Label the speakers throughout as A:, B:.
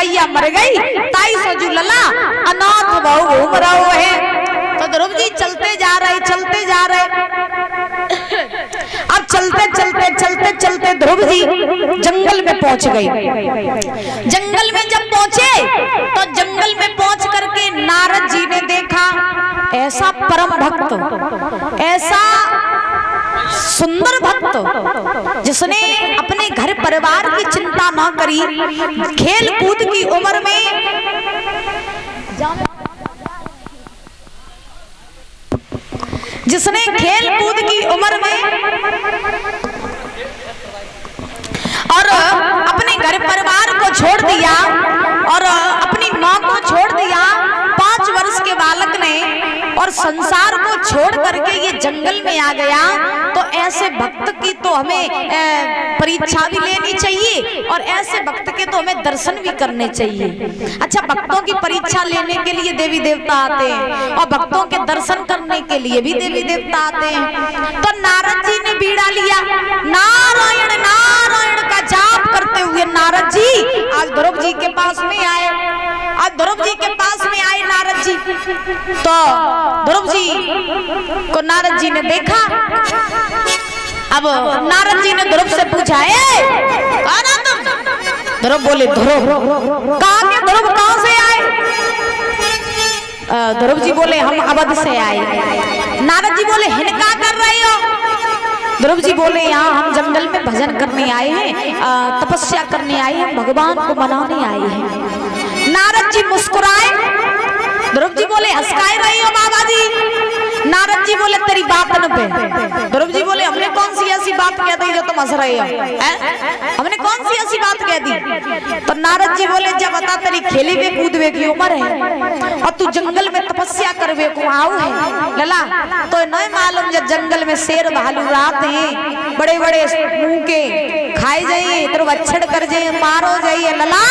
A: मैया मर गई ताई सजू लला अनाथ बहु घूम रहो है। तो ध्रुव जी चलते जा रहे अब चलते ध्रुव जी जंगल में पहुंच गए। जंगल में जब पहुंचे तो जंगल में पहुंच करके नारद जी ने देखा ऐसा परम भक्त, ऐसा सुंदर भक्त जिसने अपने घर परिवार की चिंता न करी, खेल कूद की उम्र में जिसने खेल कूद की उम्र में और अपने घर परिवार को छोड़ दिया और अपनी माँ को छोड़ दिया 5 वर्ष के बालक ने और संसार को छोड़ करके ये जंगल में आ गया। तो ऐसे भक्त की तो हमें परीक्षा भी लेनी चाहिए और ऐसे भक्त के तो हमें दर्शन भी करने चाहिए। अच्छा, भक्तों की परीक्षा लेने के लिए देवी देवता आते हैं और भक्तों के दर्शन करने के लिए भी देवी देवता आते हैं। तो नारद जी ने बीड़ा लिया, नारायण नारायण का जाप करते हुए नारद जी आज ध्रुव जी के पास में आए। आज ध्रुव जी के पास में आए नारद जी, तो ध्रुव जी को नारद जी ने देखा। अब नारद जी ने ध्रुव से पूछा, कौन है तुम? ध्रुव बोले, ध्रुव कहाँ के ध्रुव, कहाँ से आए? ध्रुव जी बोले, हम अवध से आए। नारद जी बोले, हिन क्या कर रहे हो? ध्रुव जी बोले, यहाँ हम जंगल में भजन करने आए हैं, तपस्या करने आए हैं, भगवान को मनाने आए हैं। नारद जी मुस्कुराए। ध्रुव जी बोले, हंसकाए रही हो बाबा जी? नारद जी बोले, तेरी बातन पे। ध्रुव जी बोले, हमने कौन सी ऐसी बात कह दी जो तुम हंस रहे हो? हमने कौन सी ऐसी बात कह दी? तो नारद जी बोले, जब बता तेरी खेली वे कूदवे की उम्र है और तू जंगल में तपस्या करवे को आओ है लला, तो नहीं मालूम जब जंगल में शेर भालू रात हैं, बड़े बड़े मुंह के खाए जाइए, तेरे बच्छड़ कर जाइए, मारो जाइए लला।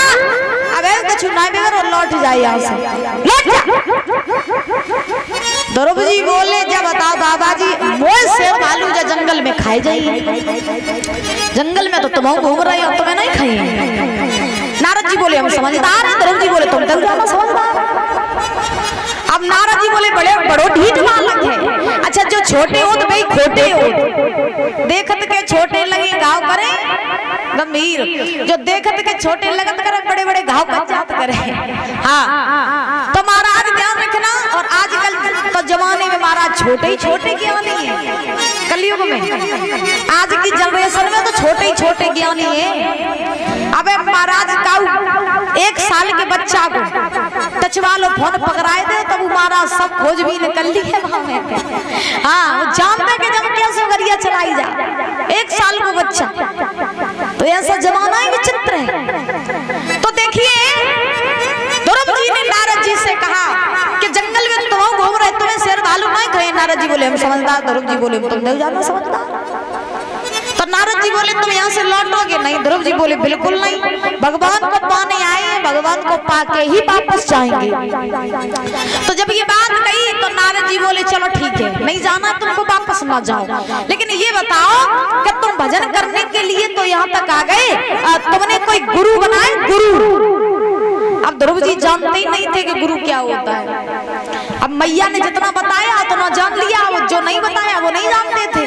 A: अब कुछ ना बिगड़ और लौट जाए यहाँ से, लौट जा। ध्रुव जी बोले, जब बताओ बाबा जी, मोए शेर भालू जो जंगल में खाए जाइए, जंगल में तो तुम घूम रहे हो, तुम्हें नहीं खाई। नारद जी बोले, हम समझदार हैं। ध्रुव जी बोले, तुम तो ज्यादा समझदार। अब नारद जी बोले, बड़ो ढीठ बालक है। अच्छा, जो छोटे हो तो भाई खोटे हो, देखत के छोटे लगे घाव करे गंभीर, जो देखत के छोटे लगत करे बड़े बड़े घाव कच्चात करे। हाँ, तो महाराज ध्यान रखना। और आजकल तो जमाने में महाराज छोटे ही छोटे ज्ञानी है, कलयुग में आज की जनरेशन में तो छोटे ही छोटे ज्ञानी है। अबे महाराज काऊ 1 साल के बच्चा को टच वालो फोन पकड़ाए दे तो वो महाराज सब खोज भी निकल ली है वहां में। हाँ, वो जानते कि जब कैसे गरिया चलाई जा, 1 साल को बच्चा, तो ऐसा जमाना ही विचित्र है। तो देखिए, ध्रुव जी ने नारद जी से कहा कि जंगल में तुम घूम रहे, तुम्हें शेर भालू नहीं खाए। नारद जी बोले, हम समझदार। ध्रुव जी बोले, तुम नहीं जाना समझदार। तो नारद जी बोले, तुम यहाँ से लौटोगे नहीं? ध्रुव जी बोले, बिल्कुल नहीं, भगवान को पाने आए हैं, भगवान को पाके ही वापस जाएंगे। तो जब ये बात कही तो नारद जी बोले, चलो ठीक है, नहीं जाना तुमको, वापस ना जाओ, लेकिन ये बताओ कि तुम भजन करने के लिए तो यहाँ तक आ गए, तुमने कोई गुरु बनाए? गुरु। अब ध्रुव जी जानते ही नहीं थे कि गुरु क्या होता है। अब मैया ने जितना बताया उतना जान लिया, वो जो नहीं बताया वो नहीं जानते थे।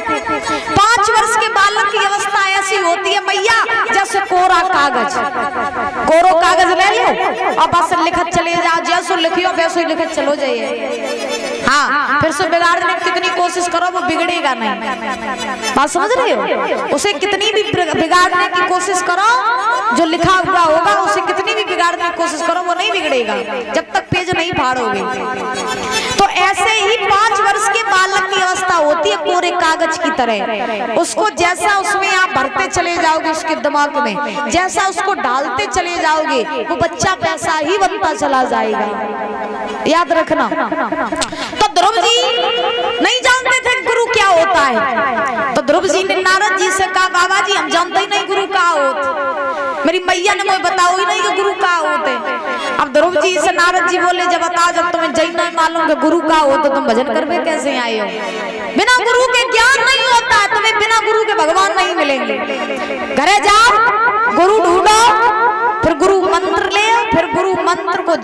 A: 5 वर्ष के बालक की अवस्था ऐसी होती है मैया, जैसे कोरा कागज, कोरो कागज ले लो और बस लिखत चले जाओ, जैसे लिखियो वैसे लिखत चलो जाइए। हाँ, फिर से बिगाड़ने की कितनी कोशिश करो वो बिगड़ेगा नहीं। बात समझ रहे हो? उसे कितनी भी बिगाड़ने की कोशिश करो, जो लिखा हुआ होगा उसे कितनी भी बिगाड़ने की कोशिश करो वो नहीं बिगड़ेगा जब तक पेज नहीं फाड़ोगे। तो ऐसे ही 5 वर्ष के बालक की अवस्था होती है कोरे कागज की तरह। उसको जैसा उसमें आप भरते चले जाओगे उसके दिमाग में, जैसा उसको डालते चले जाओगे वो बच्चा वैसा ही बनता चला जाएगा। याद रखना। तो ध्रुव जी नहीं जानते थे गुरु क्या होता है। तो ध्रुव जी ने नारद जी से कहा, बाबा जी हम जानते ही नहीं गुरु क्या होता, मेरी मैया ने मुझे बताओ ही नहीं कि गुरु क्या होते। अब ध्रुव जी से नारद जी बोले, जब बताओ, जब तुम्हें जय नहीं मालूम कि गुरु क्या हो तो तुम भजन करने कैसे आए हो? बिना गुरु के ज्ञान नहीं होता है, तुम्हें बिना गुरु के भगवान नहीं मिलेंगे। घरे जाओ, गुरु ढूंढो, फिर गुरु मंत्र ले, फिर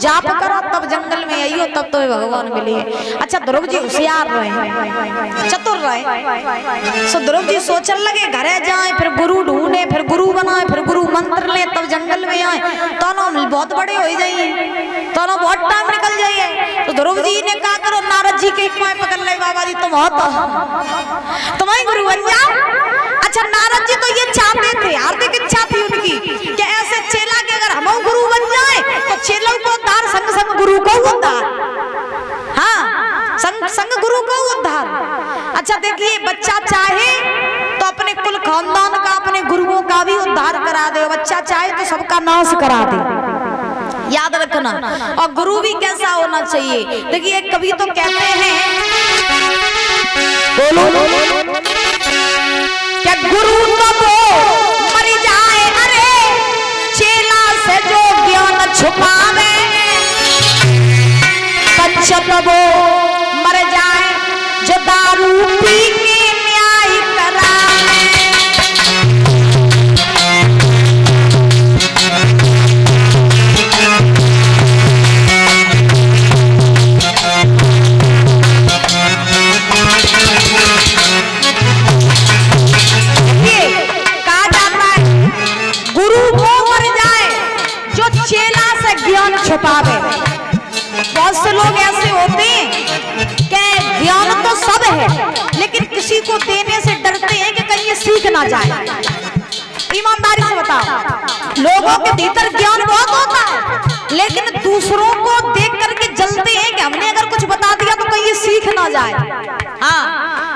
A: जाप करो तब जंगल में आइयो तब तो भगवान मिले। अच्छा ध्रुव जी होशियार रहे, चतुर रहे। सो ध्रुव जी सोचने लगे घरे जाए फिर गुरु ढूंढे, फिर गुरु बनाए, फिर गुरु मंत्र ले, तब जंगल में आए तो बहुत बड़े हो जाइए, तो बहुत टाइम निकल जाइए। तो ध्रुव जी ने कहा करो नारद जी के एक पकड़ ले बाबा जी तुम हो तो तुम्हारी गुरु बन जाओ। अच्छा नारद जी तो ये चाहते थे, हार्दिक इच्छा थी उनकी कि ऐसे चेला के अगर हम गुरु बन जाए तो चेलों को उद्धार, संग संग गुरु को उद्धार। हाँ संग संग गुरु को उद्धार। अच्छा देखिए बच्चा चाहे तो अपने कुल खानदान का, अपने गुरुओं का भी उद्धार करा दे, बच्चा चाहे तो सबका नाश करा दे, याद रखना। और गुरु भी कैसा होना चाहिए, देखिए कभी तो कहते हैं क्या गुरु तो वो मर जाए, अरे चेला से जो ज्ञान छुपावे, कच्चा तो वो मर जाए जो दारू पी के न्याय करावे। छुपावे। बहुत से लोग ऐसे होते हैं कि ज्ञान तो सब है लेकिन किसी को देने से डरते हैं कि कहीं ये सीख ना जाए। ईमानदारी से बताओ, लोगों के भीतर ज्ञान बहुत होता है लेकिन दूसरों को देख करके जलते हैं कि हमने अगर कुछ बता दिया तो कहीं ये सीख ना जाए। हाँ,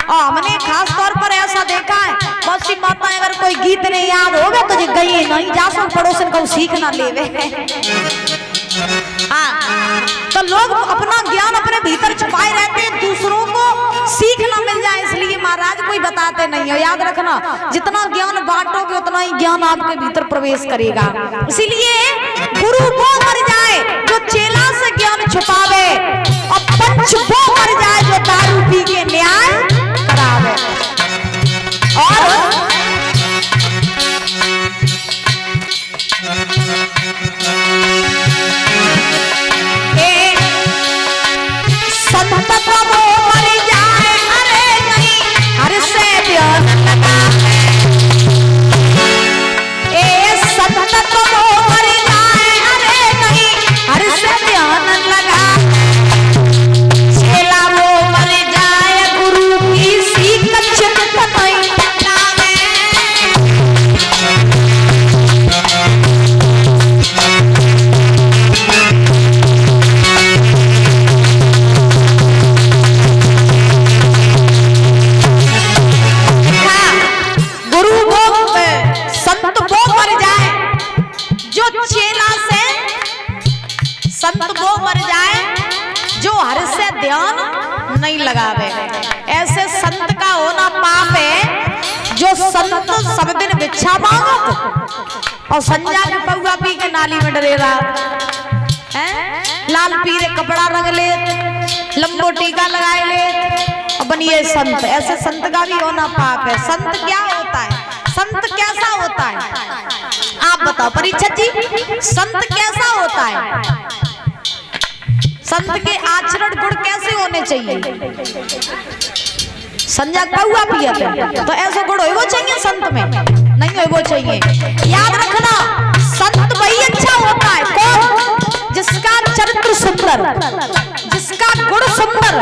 A: और हमने खास तौर पर ऐसा देखा है, बहुत सी माताएं अगर कोई गीत नहीं याद होगा तो गई नहीं जा सो पड़ोसन को सीख ना लेवे। हाँ, तो लोग अपना ज्ञान अपने भीतर छुपाए रहते हैं, दूसरों को सीख ना मिल जाए इसलिए महाराज कोई बताते नहीं हो। याद रखना जितना ज्ञान बांटोगे उतना ही ज्ञान आपके भीतर प्रवेश करेगा। इसीलिए गुरु वो मर जाए जो चेला से ज्ञान छुपावे, और पंच वो मर जाए जो दारू पी के न्याय करावे। और संत तो वो मर जाए, अरे नहीं हर से ध्यान लगा, ए संत तो वो मर जाए, अरे नहीं हर से ध्यान लगा, चेला वो मर जाए गुरु की सीख चित नहीं लगावे। संत वो मर जाए जो हर से ध्यान नहीं लगावे। ऐसे संत का होना पाप है जो संत सब दिन भिक्षा मांगत और संजा के पौवा पी के नाली में डरे रहा है, लाल पीले कपड़ा रंग ले, लंबो टीका लगाए ले और बनिए संत। ऐसे संत का भी होना पाप है। संत क्या होता है, संत कैसा होता है, आप बताओ परीक्षित जी, संत कैसा होता है? संत के आचरण गुण कैसे होने चाहिए? संजा पौवा पियत है तो ऐसा गुण हो वो चाहिए संत में, नहीं हो वो चाहिए। याद रखना संत वही अच्छा होता है कौन, जिसका चरित्र सुंदर, जिसका गुण सुंदर,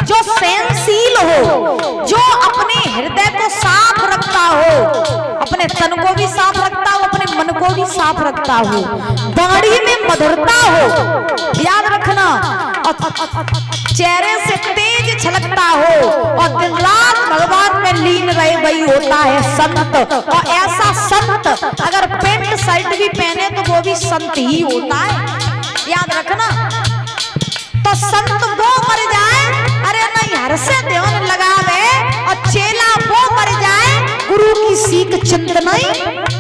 A: जो सहनशील हो, जो अपने हृदय को साफ रखता हो, अपने तन को भी साफ रखता हो, अपने मन को भी साफ रखता हो, वाणी में मधुरता हो। याद रखना चेहरे से तेज छलकता हो और दिन रात भगवान में लीन रहे, वही होता है संत। और ऐसा संत अगर पेंट शर्ट भी पहने तो वो भी संत ही होता है। याद रखना तो संत वो मर जाए, अरे नहीं हर से ध्यान लगावे, और चेला वो मर जाए गुरु की सीख चिंत नहीं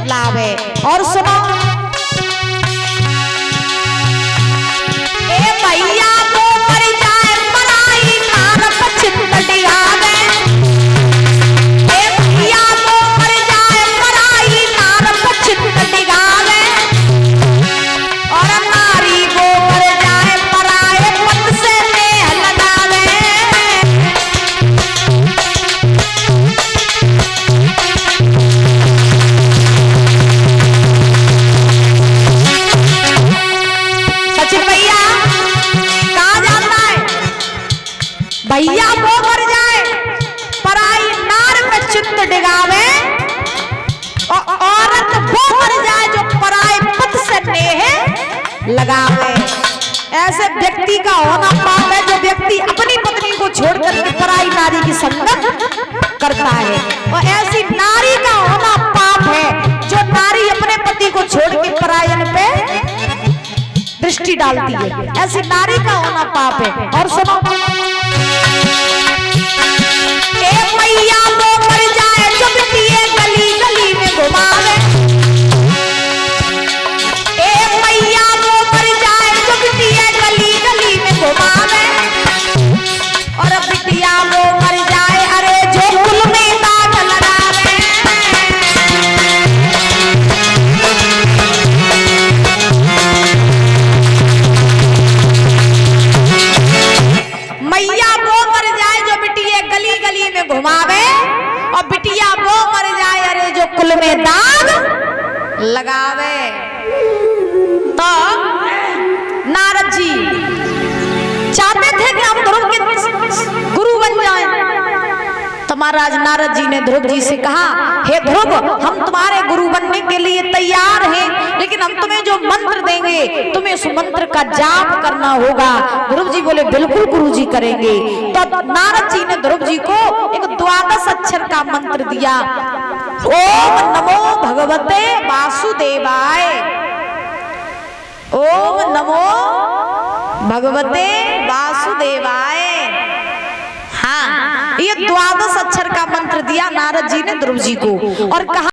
A: लावे। और सुनो ए भैया वो मर जाए पराई नार चिंत डिगावे, ए भैया वो मर जाए पराई नार चिंत डिगावे, और नारी वो मर जाए लगावे। ऐसे व्यक्ति का होना पाप है जो व्यक्ति अपनी पत्नी को छोड़कर के पराई नारी की संगत करता है, और ऐसी नारी का होना पाप है जो नारी अपने पति को छोड़ के परायण पे दृष्टि डालती है। ऐसी नारी का होना पाप है। और सुनो, एक मैया वो मर जाए जो बिटिया गली गली में घुमावे। एक मैया वो मर जाए जो बिटिया गली गली में घुमावे, और बिटिया वो मर जाए अरे जो कुल में दाग लगावे। मैया वो मर जाए जो बिटिया गली गली में घुमावे, और बिटिया वो मर जाए अरे जो कुल में दाग लगावे। तो नारद जी चाहते थे कि हम ध्रुव के गुरु बन जाएं। तो महाराज नारद जी ने ध्रुव जी से कहा, हे ध्रुव, हम तुम्हारे गुरु बनने के लिए तैयार हैं, लेकिन हम तुम्हें जो मंत्र देंगे तुम्हें उस मंत्र का जाप करना होगा। ध्रुव जी बोले, बिल्कुल गुरुजी करेंगे। तो नारद जी ने ध्रुव जी को एक 12 अक्षर का मंत्र दिया। ओम नमो भगवते वासुदेवाय, ओम नमो भगवते वासुदेवाय। हाँ, ये 12 अक्षर का मंत्र दिया नारद जी ने ध्रुव जी को, और कहा